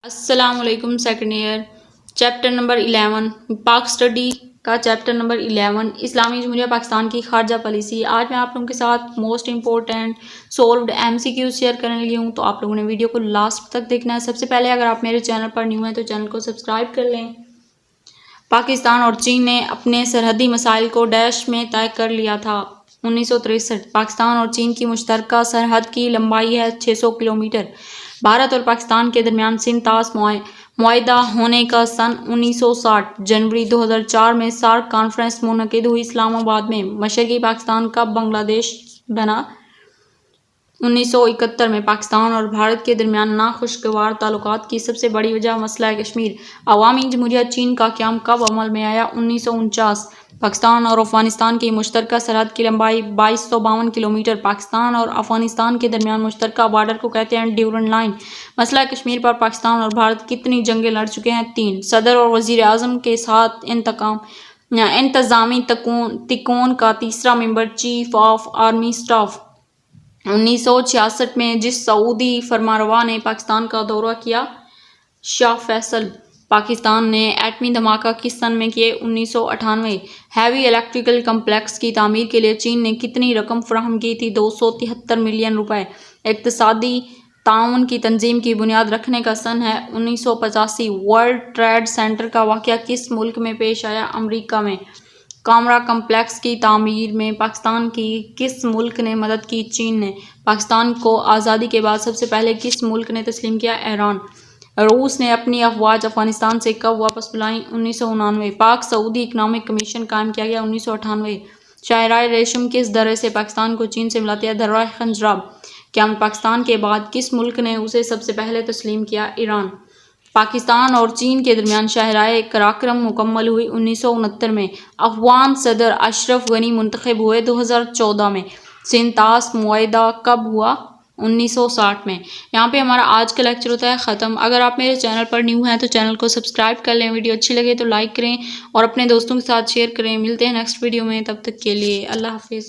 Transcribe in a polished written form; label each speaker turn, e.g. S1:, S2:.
S1: السلام علیکم. Second year chapter number 11 پاک اسٹڈی کا چیپٹر نمبر 11 اسلامی جمہوریہ پاکستان کی خارجہ پالیسی. آج میں آپ لوگوں کے ساتھ موسٹ امپورٹنٹ سولوڈ MCQs شیئر کرنے لگی ہوں، تو آپ لوگوں نے ویڈیو کو لاسٹ تک دیکھنا ہے. سب سے پہلے اگر آپ میرے چینل پر نیو ہیں تو چینل کو سبسکرائب کر لیں. پاکستان اور چین نے اپنے سرحدی مسائل کو ڈیش میں طے کر لیا تھا. 1963 پاکستان اور چین کی مشترکہ سرحد کی لمبائی ہے 600 کلومیٹر. بھارت اور پاکستان کے درمیان سندھ طاس معاہدہ ہونے کا سن 1960 جنوری 2004 میں سارک کانفرنس منعقد ہوئی اسلام آباد میں. مشرقی پاکستان کب بنگلہ دیش بنا؟ 1971 میں. پاکستان اور بھارت کے درمیان ناخوشگوار تعلقات کی سب سے بڑی وجہ مسئلہ کشمیر. عوامی جمہوریہ چین کا قیام کب عمل میں آیا؟ 1949. پاکستان اور افغانستان کی مشترکہ سرحد کی لمبائی 2252 کلومیٹر. پاکستان اور افغانستان کے درمیان مشترکہ بارڈر کو کہتے ہیں ڈیورنڈ لائن. مسئلہ کشمیر پر پاکستان اور بھارت کتنی جنگیں لڑ چکے ہیں؟ 3. صدر اور وزیر اعظم کے ساتھ انتظامی تکون کا تیسرا ممبر چیف آف آرمی اسٹاف. 1966 میں جس سعودی فرمانروا نے پاکستان کا دورہ کیا؟ شاہ فیصل. پاکستان نے ایٹمی دھماکہ کس سن میں کیے؟ 1998. ہیوی الیکٹریکل کمپلیکس کی تعمیر کے لیے چین نے کتنی رقم فراہم کی تھی؟ 273 ملین روپے. اقتصادی تعاون کی تنظیم کی بنیاد رکھنے کا سن ہے 1985. ورلڈ ٹریڈ سینٹر کا واقعہ کس ملک میں پیش آیا؟ امریکہ میں. کامرا کمپلیکس کی تعمیر میں پاکستان کی کس ملک نے مدد کی؟ چین نے. پاکستان کو آزادی کے بعد سب سے پہلے کس ملک نے تسلیم کیا؟ ایران. روس نے اپنی افواج افغانستان سے کب واپس بلائیں؟ 1999. پاک سعودی اکنامک کمیشن قائم کیا گیا؟ 1998. شاہراہ ریشم کس درے سے پاکستان کو چین سے ملاتی ہے؟ درہ خنجراب. قیام پاکستان کے بعد کس ملک نے اسے سب سے پہلے تسلیم کیا؟ ایران. پاکستان اور چین کے درمیان شاہراہ قراقرم مکمل ہوئی 1969 میں. افغان صدر اشرف غنی منتخب ہوئے 2014 میں. سندھ طاس معاہدہ کب ہوا؟ 1960 میں. یہاں پہ ہمارا آج کا لیکچر ہوتا ہے ختم. اگر آپ میرے چینل پر نیو ہیں تو چینل کو سبسکرائب کر لیں. ویڈیو اچھی لگے تو لائک کریں اور اپنے دوستوں کے ساتھ شیئر کریں. ملتے ہیں نیکسٹ ویڈیو میں، تب تک کے لیے اللہ حافظ.